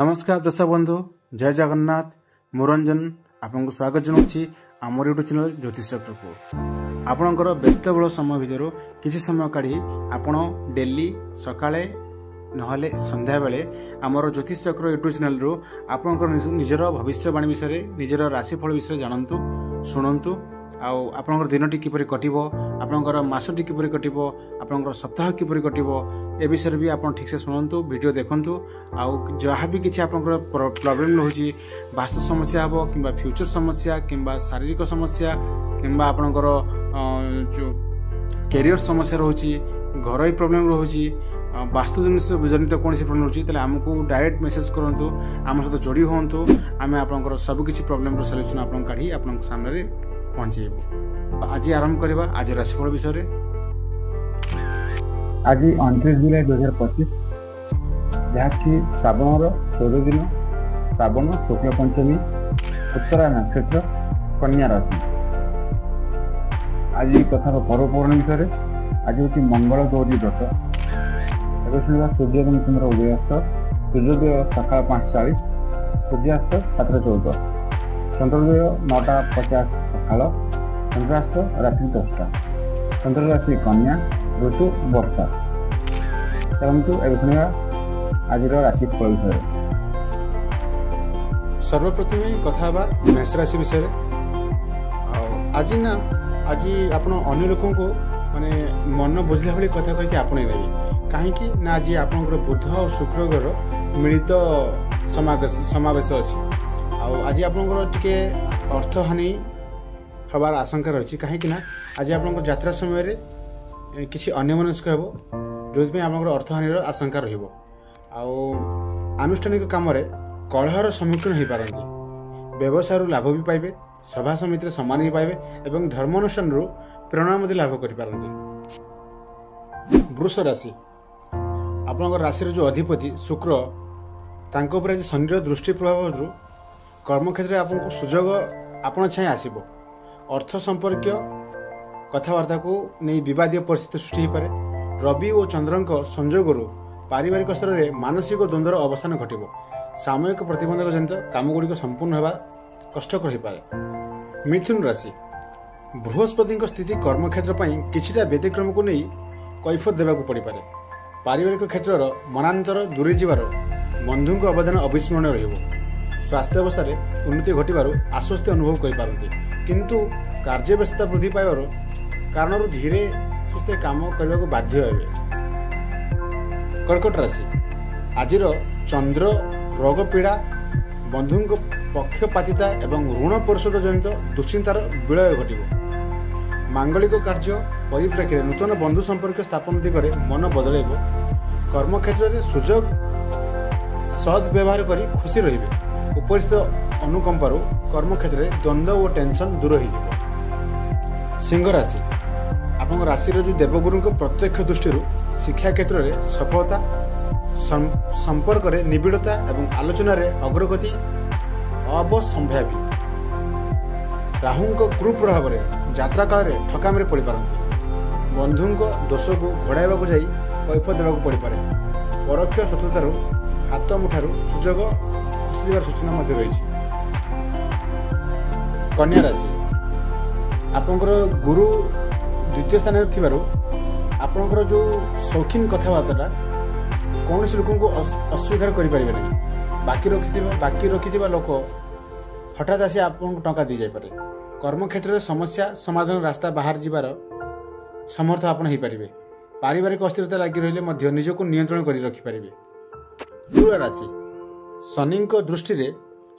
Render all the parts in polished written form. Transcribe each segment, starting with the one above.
नमस्कार दर्शक बंधु जय जगन्नाथ मुरंजन आपन को स्वागत जनाऊँगी आमर यूट्यूब चैनल ज्योतिष चक्र को आपणकर व्यस्तबहुल समय भितर किसी समय काढ़ी आपण डेली सकाळे नहले संध्या बेले आमर ज्योतिष चक्र यूट्यूब चैनल रु आपणकर निजर भविष्यवाणी विषय निजर राशिफल विषय जानतु शुणु आपणकर दिनटी किपरि कटिबो आपणकर मासटी किपरि कटिबो आपणकर सप्ताह किपरि कटिबो ए विषय भी आप ठीक से शुणु वीडियो देखंतु आउ जहाँ भी किसी आपणकर प्रॉब्लम रहउची वास्तु समस्या हबो किंबा फ्यूचर समस्या किंबा शारीरिक समस्या किंबा आपणकर जो कैरियर समस्या रहउची घरोई प्रॉब्लम रहउची वास्तु जनित कौन प्रॉब्लम रोचे तेल आमको डायरेक्ट मेसेज करूँ आम सहित जोड़ी हूँ आम आपंकर सबकि प्रॉब्लम सल्यूशन आप काढ़ी आप सामने पहुँचेबू। आज आरंभ करवा आज राशिफल विषय आज 29 जुलाई 2025 जहाँकि श्रावण 14 दिन श्रावण शुक्ल पंचमी उत्तरा नक्षत्र कन्या राशि। आज कथार पर्वपर्ण विषय आज हूँ मंगल गौरी व्रत सूर्य एवं चंद्र उदयास्त सूर्योदय सकाल 5:40 सूर्यास्त 7:14 चंद्रोदय 9:50 सकाल चंद्रास्त रात्रि 10टा चंद्र राशि कन्या ऋतु वर्षा। चलतु शुणा आज राशिफल विषय। सर्वप्रथम कथा मेष राशि विषय आज ना आज आप अन्य लोक माने मन बुझला भाई कथा कहीकि आपणे नेबे कहीं ना आज आप बुध और शुक्रर मिलित समावेश अच्छी आज आप अर्थहानि हबार आशंका रही कहीं आज आप यात्रा समय किसी अन्यमनस्क हे जो आप अर्थहानि आशंका आनुष्ठानिक कम कलहर सम्मुखीन हो पारती व्यवसाय लाभ भी पाइबे सभा समिति सम्मान भी पाइबे एवं धर्मानुष्ठान प्रेरणा लाभ कर वृष राशि आपन राशि जो अधिपति शुक्र तांको पर आज शनि दृष्टि प्रभाव कर्मक्षेत्र आपको सुजोग आपण छाई आसब अर्थ संपर्क कथबार्ता को नहीं विवादीय परिस्थिति सृष्टि हो पारे। रवि और चंद्र संजोग पारिवारिक स्तर में मानसिक द्वंद्वर अवसान घटब सामयिक प्रतिबंधक जनित काम गुड़िक संपूर्ण होगा कष्टकर हो पारे। मिथुन राशि बृहस्पति स्थिति कर्मक्षेत्र किछिटा व्यतिक्रम को नहीं कैफत देवाक पड़ पारे। पारिवारिक क्षेत्र मनांतर दूरे जीवार बंधु अवदान अविस्मरणीय रहिबो। स्वास्थ्य अवस्था उन्नति घटबार आश्वस्ति अनुभव करिपारंती किंतु कार्य व्यस्तता वृद्धि पाइबार कारण धीरे सुस्थे काम करने को बाध्य हेबे। कर्कट राशि आज चंद्र रोग पीड़ा बंधु पक्षपातिता एवं ऋण परिशोध जनित दुश्चिंतार विलय घटब। मांगलिक कार्य परिप्रेक्षी में नूतन बंधु संपर्क स्थापन दिगरे मन बदलैब। कर्मक्षेत्र में सुजोग सद्व्यवहार करी खुशी रहिबे। उपस्थित अनुकंपार कर्मक्षेत्र में द्वंद्व और टेंशन दूर हो। सिंह राशि आपन राशि जो देवगुरु प्रत्यक्ष दृष्टि शिक्षा क्षेत्र में सफलता संपर्क में निबिड़ता एवं आलोचना अग्रगति अवसंभावी। राहु कुप्रभाव यात्रा काल में ठकाम पड़ पारती बंधु दोष को घोड़ाइवा को जाई कैफत देवाक पड़ पारे। परोक्ष शत्रुतार हाथ मुठार सुजोग खुशीबार सूचना रही। कन्या राशि आपंकर गुरु द्वितीय स्थान आपंकर जो शौकीन कथबार्ता कौन लोक को अस्वीकार करें बाकी रखि लोक हठात आसी आपको टंका दी जापे। कर्मक्षेत्र में समस्या समाधान रास्ता बाहर जीवार समर्थ आप पारे। पारिवारिक अस्थिरता लगी रही निजक नियंत्रण कर रखिपारे। तुला राशि शनि दृष्टि में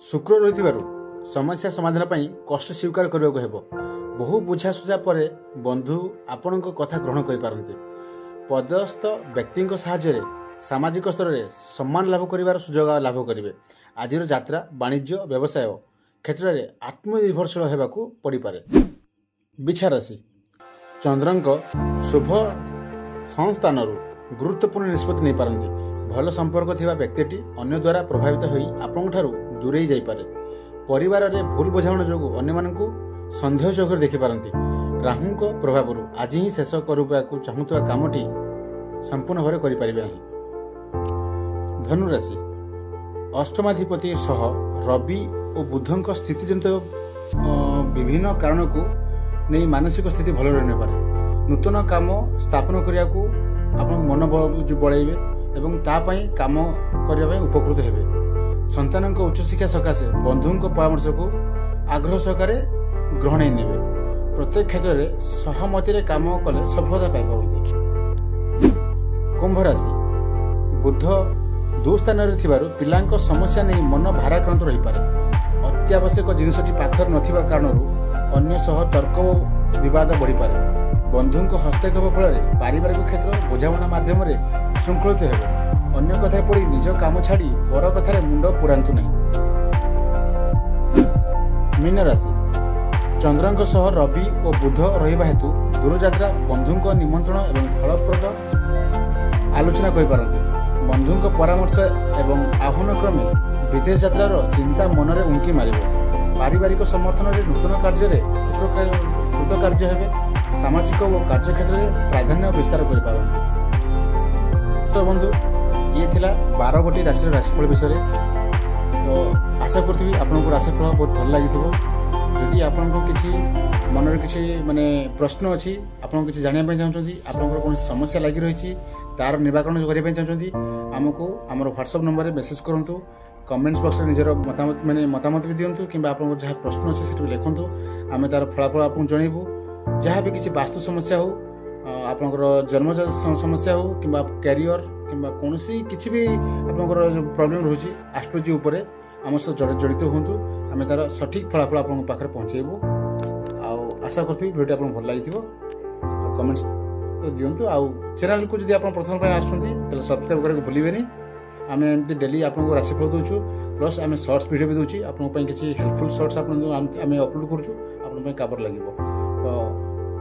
शुक्र रही समस्या समाधान पर कष्ट स्वीकार करने को हेबो। बहु बुझासुझा पर बंधु आपण कथा ग्रहण करें। पदस्थ व्यक्ति साहाय्य सामाजिक स्तर में सम्मान लाभ कर सुजोग लाभ करेंगे। आज यात्रा वाणिज्य व्यवसाय क्षेत्र में आत्मनिर्भरशील होगाकू पड़ पारे। बिछा राशि चंद्र शुभ संस्थान गुरुत्वपूर्ण निष्पत्ति नहीं पारती। भल संपर्क थिबा व्यक्ति अन्य द्वारा प्रभावित होई आपन ठारू दूरे जाई पारे। परिवार रे भूल बुझामण जोगु अन्य मानकू संदेह चोखर देखि पारती। राहु प्रभाव आज ही शेष करबाकू चाहूवा कामटी संपूर्ण भाव करि पारिबे नहीं। धनु राशि अष्टमाधिपति सह रवि और बुधक स्थितिजनित विभिन्न कारण को नहीं मानसिक स्थिति भल रही पारे। नूतन काम स्थापन करने को आप मन बढ़ेबे एवं तापाई काम करने उपकृत हेबे। संतान उच्च शिक्षा सकाशे बंधु परामर्श को आग्रह सहकारे ग्रहण नेबे। प्रत्येक क्षेत्र में सहमति काम कले सफलता पाई पारती। कुंभ राशि बुध दुस्थान पिला समस्या नहीं मन भाराक्रांत रही पारे। अत्यावश्यक जिनसटी पाखर नथिबा कारणरू अन्य सह तर्क विवाद बढ़ी पारे। बंधु हस्तक्षेप फल पारिवारिक क्षेत्र बुझाणा माध्यम श्रृंखलित हेबे। अन्य कथा पड़ी निज काम छाड़ी पर कथार मुंड पुरांतु नहीं। मीन राशि चंद्रंक सह रवि और बुध रहिबा हेतु दूरयात्रा बंधु निमंत्रण एवं फलप्रद आलोचना करिपारନ୍ତି। बंधु परामर्श एवं आह्वान क्रमे विदेश यात्रार चिंता मनरे उंकी मारिब। पारिवारिक समर्थन नूतन कार्य कृतकार्य हेबे। सामाजिक और कार्यक्षेत्र में प्राधान्य विस्तार करिपारନ୍ତି। तो बंधु ये थिला 12 गोटी राशि राशिफल विषय। तो आशा करथि आपनको राशिफल बहुत भल लागिथिबो। यदि आपनको किछि मनरे किछि माने प्रश्न अछि, आपनको किछि जानिया पय चाहछन्ती, आपनको कोन समस्या लागि रहिछि तार निराकरण करिया पय चाहछन्ती, हमको हमर WhatsApp नंबर रे मेसेज करंतु। कमेंट्स बॉक्स रे निजर मतामत भी दियंतु किंबा आपनको जहा प्रश्न अछि सेटि लिखंतु। आमे तार फलाफल आपन जणैबु। जहाँ भी किसी वास्तु समस्या हो, आपनकर जन्मजात समस्या हो कि कैरियर कि कौन किसी भी आपनकर प्रॉब्लम रोचे एस्ट्रोलॉजी उपरे आम सह जड़ित हूँ। आम तार सठिक फलाफल आप पाखे पहुँचेबू। आशा करी भिडियो आपको भल लगी। तो कमेंट्स तो दिंतु। आउ चैनल को जब आप प्रथम आसुँच सब्सक्राइब करके भूलें। आम एमती डेली आपको राशिफल दूचु प्लस आम शॉर्ट्स वीडियो भी दूसरी आपंप किसी हेल्पफुल शॉर्ट्स आम अपलोड करूँ आप काबर लगे। तो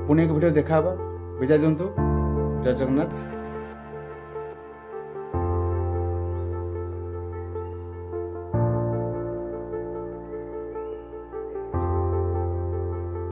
पुणी एक वीडियो देखा विदाय दिंतु। जय जगन्नाथ।